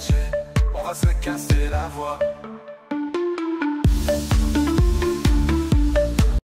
scratcher, on va se casser la voix.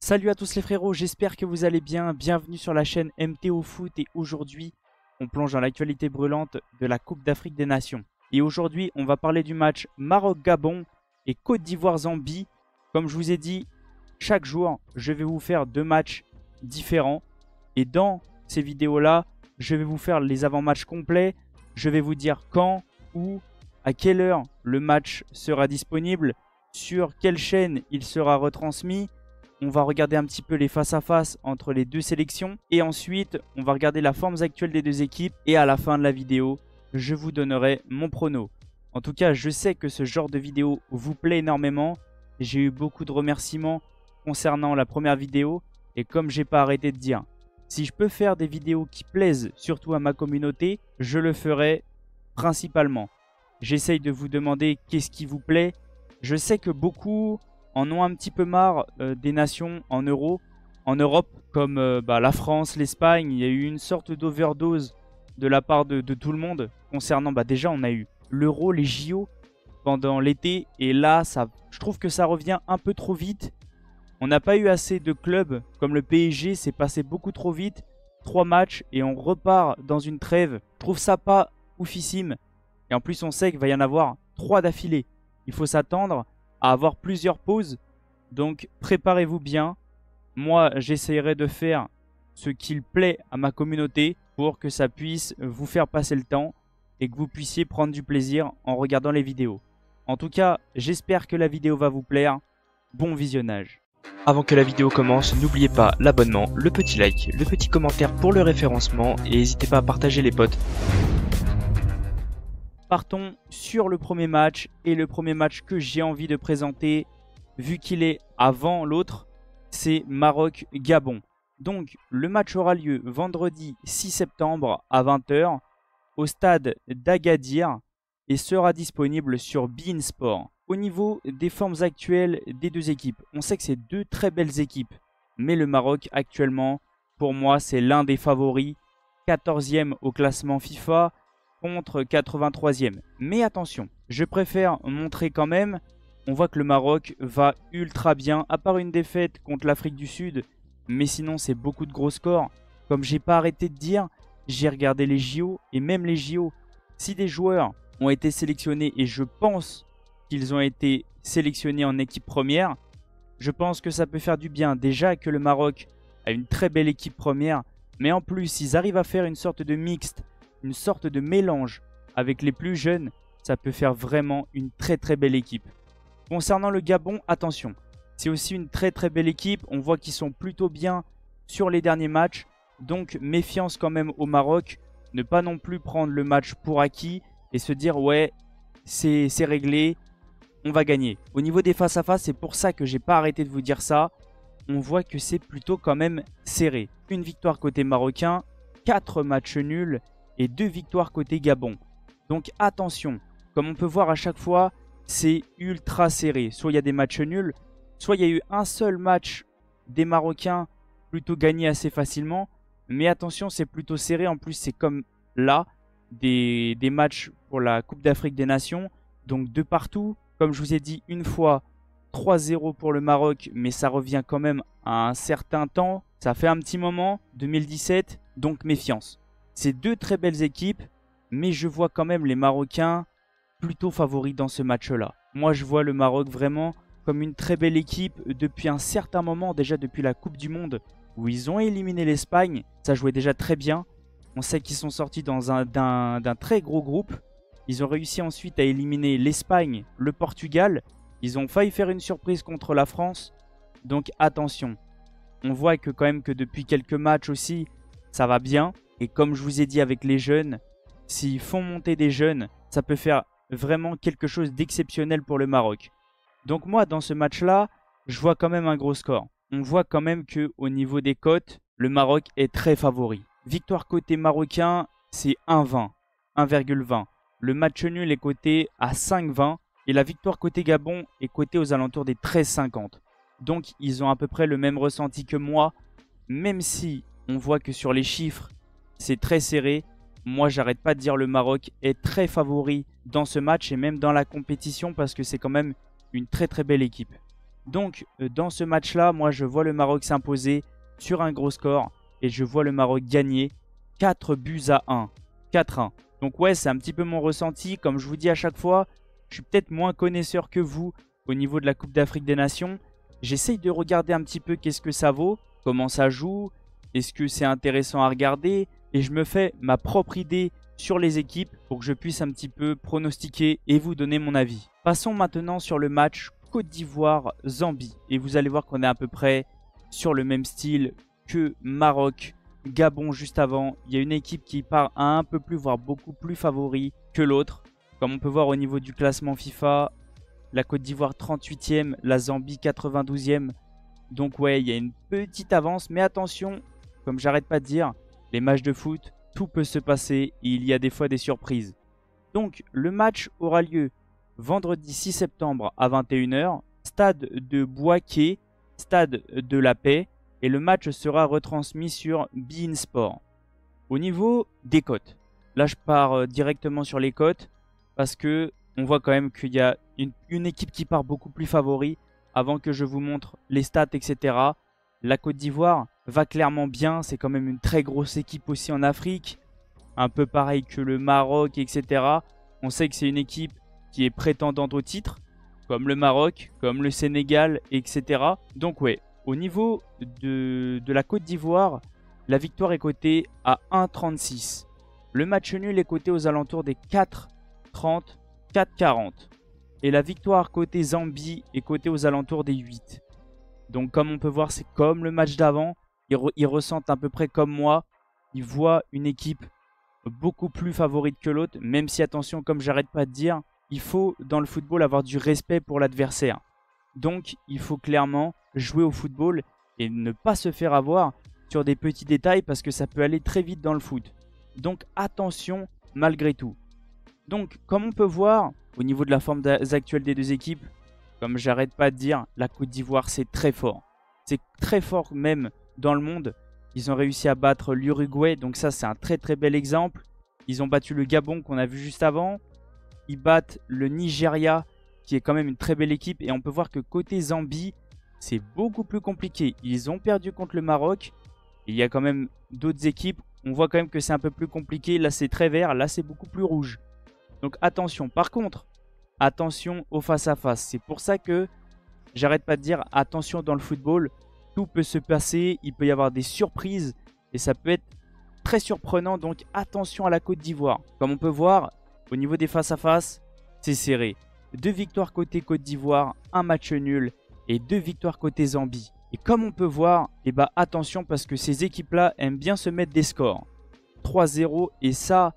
Salut à tous les frérots, j'espère que vous allez bien. Bienvenue sur la chaîne MTO Foot et aujourd'hui, on plonge dans l'actualité brûlante de la Coupe d'Afrique des Nations. Et aujourd'hui, on va parler du match Maroc-Gabon et Côte d'Ivoire-Zambie. Comme je vous ai dit, chaque jour, je vais vous faire deux matchs différents. Et dans ces vidéos-là, je vais vous faire les avant-matchs complets. Je vais vous dire quand, où, à quelle heure le match sera disponible, sur quelle chaîne il sera retransmis. On va regarder un petit peu les face-à-face entre les deux sélections. Et ensuite, on va regarder la forme actuelle des deux équipes. Et à la fin de la vidéo, je vous donnerai mon prono. En tout cas, je sais que ce genre de vidéo vous plaît énormément. J'ai eu beaucoup de remerciements concernant la première vidéo. Et comme j'ai pas arrêté de dire, si je peux faire des vidéos qui plaisent surtout à ma communauté, je le ferai principalement. J'essaye de vous demander qu'est-ce qui vous plaît. Je sais que beaucoup en ont un petit peu marre des nations en Europe, comme la France, l'Espagne. Il y a eu une sorte d'overdose de la part de tout le monde concernant, déjà on a eu l'Euro, les JO pendant l'été. Et là, je trouve que ça revient un peu trop vite. On n'a pas eu assez de clubs comme le PSG, c'est passé beaucoup trop vite. 3 matchs et on repart dans une trêve. Je trouve ça pas oufissime. Et en plus, on sait qu'il va y en avoir 3 d'affilée. Il faut s'attendre à avoir plusieurs pauses. Donc, préparez-vous bien. Moi, j'essaierai de faire ce qu'il plaît à ma communauté pour que ça puisse vous faire passer le temps et que vous puissiez prendre du plaisir en regardant les vidéos. En tout cas, j'espère que la vidéo va vous plaire. Bon visionnage. Avant que la vidéo commence, n'oubliez pas l'abonnement, le petit like, le petit commentaire pour le référencement et n'hésitez pas à partager les potes. Partons sur le premier match et le premier match que j'ai envie de présenter, vu qu'il est avant l'autre, c'est Maroc-Gabon. Donc le match aura lieu vendredi 6 septembre à 20 h au stade d'Agadir et sera disponible sur beIN Sport. Au niveau des formes actuelles des deux équipes, on sait que c'est deux très belles équipes. Mais le Maroc actuellement, pour moi, c'est l'un des favoris. 14e au classement FIFA contre 83e. Mais attention, je préfère montrer quand même, on voit que le Maroc va ultra bien, à part une défaite contre l'Afrique du Sud. Mais sinon, c'est beaucoup de gros scores. Comme j'ai pas arrêté de dire, j'ai regardé les JO et même les JO. Si des joueurs ont été sélectionnés et je pense qu'ils ont été sélectionnés en équipe première, je pense que ça peut faire du bien. Déjà que le Maroc a une très belle équipe première, mais en plus, ils arrivent à faire une sorte de mixte, une sorte de mélange avec les plus jeunes, ça peut faire vraiment une très très belle équipe. Concernant le Gabon, attention, c'est aussi une très très belle équipe. On voit qu'ils sont plutôt bien sur les derniers matchs, donc méfiance quand même au Maroc. Ne pas non plus prendre le match pour acquis et se dire ouais, c'est réglé, on va gagner. Au niveau des face-à-face, c'est pour ça que j'ai pas arrêté de vous dire ça. On voit que c'est plutôt quand même serré. Une victoire côté marocain, 4 matchs nuls et 2 victoires côté Gabon. Donc attention, comme on peut voir à chaque fois, c'est ultra serré. Soit il y a des matchs nuls, soit il y a eu un seul match des Marocains plutôt gagné assez facilement. Mais attention, c'est plutôt serré. En plus, c'est comme là, des matchs pour la Coupe d'Afrique des Nations. Donc de partout. Comme je vous ai dit une fois, 3-0 pour le Maroc, mais ça revient quand même à un certain temps. Ça fait un petit moment, 2017, donc méfiance. C'est deux très belles équipes, mais je vois quand même les Marocains plutôt favoris dans ce match-là. Moi, je vois le Maroc vraiment comme une très belle équipe depuis un certain moment, déjà depuis la Coupe du Monde, où ils ont éliminé l'Espagne. Ça jouait déjà très bien. On sait qu'ils sont sortis d'un très gros groupe. Ils ont réussi ensuite à éliminer l'Espagne, le Portugal. Ils ont failli faire une surprise contre la France. Donc attention. On voit que quand même que depuis quelques matchs aussi, ça va bien. Et comme je vous ai dit avec les jeunes, s'ils font monter des jeunes, ça peut faire vraiment quelque chose d'exceptionnel pour le Maroc. Donc moi, dans ce match-là, je vois quand même un gros score. On voit quand même qu'au niveau des cotes, le Maroc est très favori. Victoire côté marocain, c'est 1,20. 1,20. Le match nul est coté à 5,20 et la victoire côté Gabon est cotée aux alentours des 13,50. Donc ils ont à peu près le même ressenti que moi, même si on voit que sur les chiffres, c'est très serré. Moi, j'arrête pas de dire le Maroc est très favori dans ce match et même dans la compétition parce que c'est quand même une très très belle équipe. Donc, dans ce match-là, moi, je vois le Maroc s'imposer sur un gros score et je vois le Maroc gagner 4 buts à 1. 4-1. Donc ouais, c'est un petit peu mon ressenti. Comme je vous dis à chaque fois, je suis peut-être moins connaisseur que vous au niveau de la Coupe d'Afrique des Nations. J'essaye de regarder un petit peu qu'est-ce que ça vaut, comment ça joue, est-ce que c'est intéressant à regarder. Et je me fais ma propre idée sur les équipes pour que je puisse un petit peu pronostiquer et vous donner mon avis. Passons maintenant sur le match Côte d'Ivoire-Zambie. Et vous allez voir qu'on est à peu près sur le même style que Maroc-Gabon juste avant. Il y a une équipe qui part un peu plus, voire beaucoup plus favori que l'autre. Comme on peut voir au niveau du classement FIFA, la Côte d'Ivoire 38e, la Zambie 92e. Donc ouais, il y a une petite avance. Mais attention, comme j'arrête pas de dire, les matchs de foot, tout peut se passer et il y a des fois des surprises. Donc le match aura lieu vendredi 6 septembre à 21 h, stade de Bouaké, stade de la Paix, et le match sera retransmis sur beIN Sport. Au niveau des cotes, là je pars directement sur les cotes parce que on voit quand même qu'il y a une équipe qui part beaucoup plus favori avant que je vous montre les stats, etc. La Côte d'Ivoire va clairement bien, c'est quand même une très grosse équipe aussi en Afrique, un peu pareil que le Maroc, etc. On sait que c'est une équipe qui est prétendante au titre, comme le Maroc, comme le Sénégal, etc. Donc ouais, au niveau de la Côte d'Ivoire, la victoire est cotée à 1,36. Le match nul est coté aux alentours des 4,30, 4,40. Et la victoire côté Zambie est cotée aux alentours des 8. Donc comme on peut voir, c'est comme le match d'avant. Ils ressentent à peu près comme moi. Ils voient une équipe beaucoup plus favorite que l'autre. Même si, attention, comme j'arrête pas de dire, il faut dans le football avoir du respect pour l'adversaire. Donc il faut clairement jouer au football et ne pas se faire avoir sur des petits détails parce que ça peut aller très vite dans le foot. Donc attention malgré tout. Donc comme on peut voir au niveau de la forme actuelle des deux équipes, comme j'arrête pas de dire, la Côte d'Ivoire c'est très fort. C'est très fort même dans le monde. Ils ont réussi à battre l'Uruguay, donc ça c'est un très très bel exemple. Ils ont battu le Gabon qu'on a vu juste avant. Ils battent le Nigeria qui est quand même une très belle équipe. Et on peut voir que côté Zambie, c'est beaucoup plus compliqué. Ils ont perdu contre le Maroc. Et il y a quand même d'autres équipes. On voit quand même que c'est un peu plus compliqué. Là c'est très vert, là c'est beaucoup plus rouge. Donc attention. Par contre, attention au face-à-face. C'est pour ça que j'arrête pas de dire attention dans le football. Tout peut se passer, il peut y avoir des surprises. Et ça peut être très surprenant. Donc attention à la Côte d'Ivoire. Comme on peut voir, au niveau des face-à-face, c'est serré. 2 victoires côté Côte d'Ivoire, 1 match nul et 2 victoires côté Zambie. Et comme on peut voir, attention parce que ces équipes-là aiment bien se mettre des scores. 3-0 et ça,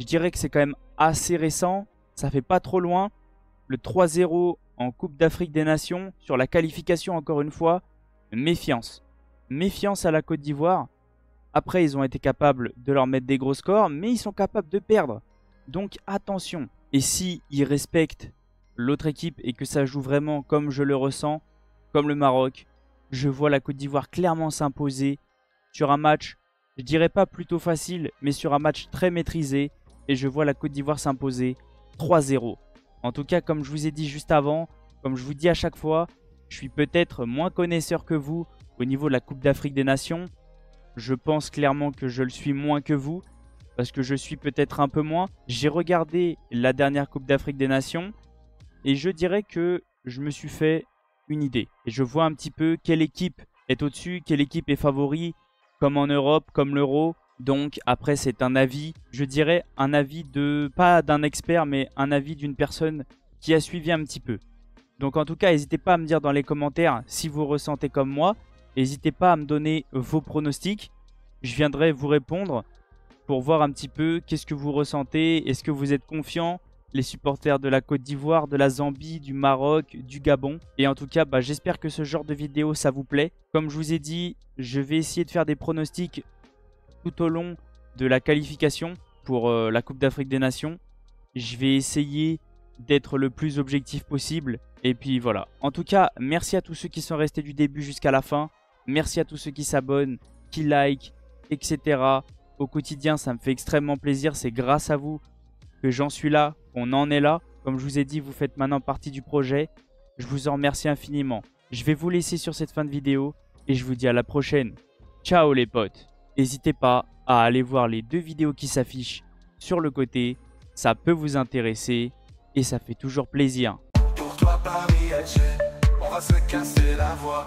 je dirais que c'est quand même assez récent. Ça fait pas trop loin. Le 3-0 en Coupe d'Afrique des Nations sur la qualification encore une fois. Méfiance. Méfiance à la Côte d'Ivoire. Après, ils ont été capables de leur mettre des gros scores, mais ils sont capables de perdre. Donc attention. Et si ils respectent l'autre équipe et que ça joue vraiment comme je le ressens, comme le Maroc, je vois la Côte d'Ivoire clairement s'imposer sur un match, je dirais pas plutôt facile, mais sur un match très maîtrisé. Et je vois la Côte d'Ivoire s'imposer 3-0. En tout cas, comme je vous ai dit juste avant, comme je vous dis à chaque fois, je suis peut-être moins connaisseur que vous au niveau de la Coupe d'Afrique des Nations. Je pense clairement que je le suis moins que vous, parce que je suis peut-être un peu moins. J'ai regardé la dernière Coupe d'Afrique des Nations, et je dirais que je me suis fait une idée. Et je vois un petit peu quelle équipe est au-dessus, quelle équipe est favori, comme en Europe, comme l'Euro. Donc après c'est un avis, je dirais un avis de, pas d'un expert, mais un avis d'une personne qui a suivi un petit peu. Donc en tout cas, n'hésitez pas à me dire dans les commentaires si vous ressentez comme moi. N'hésitez pas à me donner vos pronostics. Je viendrai vous répondre pour voir un petit peu qu'est-ce que vous ressentez. Est-ce que vous êtes confiants, les supporters de la Côte d'Ivoire, de la Zambie, du Maroc, du Gabon. Et en tout cas, j'espère que ce genre de vidéo, ça vous plaît. Comme je vous ai dit, je vais essayer de faire des pronostics tout au long de la qualification pour la Coupe d'Afrique des Nations. Je vais essayer d'être le plus objectif possible. Et puis voilà. En tout cas, merci à tous ceux qui sont restés du début jusqu'à la fin. Merci à tous ceux qui s'abonnent, qui like, etc. au quotidien, ça me fait extrêmement plaisir. C'est grâce à vous que j'en suis là, qu'on en est là. Comme je vous ai dit, vous faites maintenant partie du projet. Je vous en remercie infiniment. Je vais vous laisser sur cette fin de vidéo et je vous dis à la prochaine. Ciao les potes. N'hésitez pas à aller voir les 2 vidéos qui s'affichent sur le côté. Ça peut vous intéresser et ça fait toujours plaisir. Pour toi Paris SG, on va se casser la voix.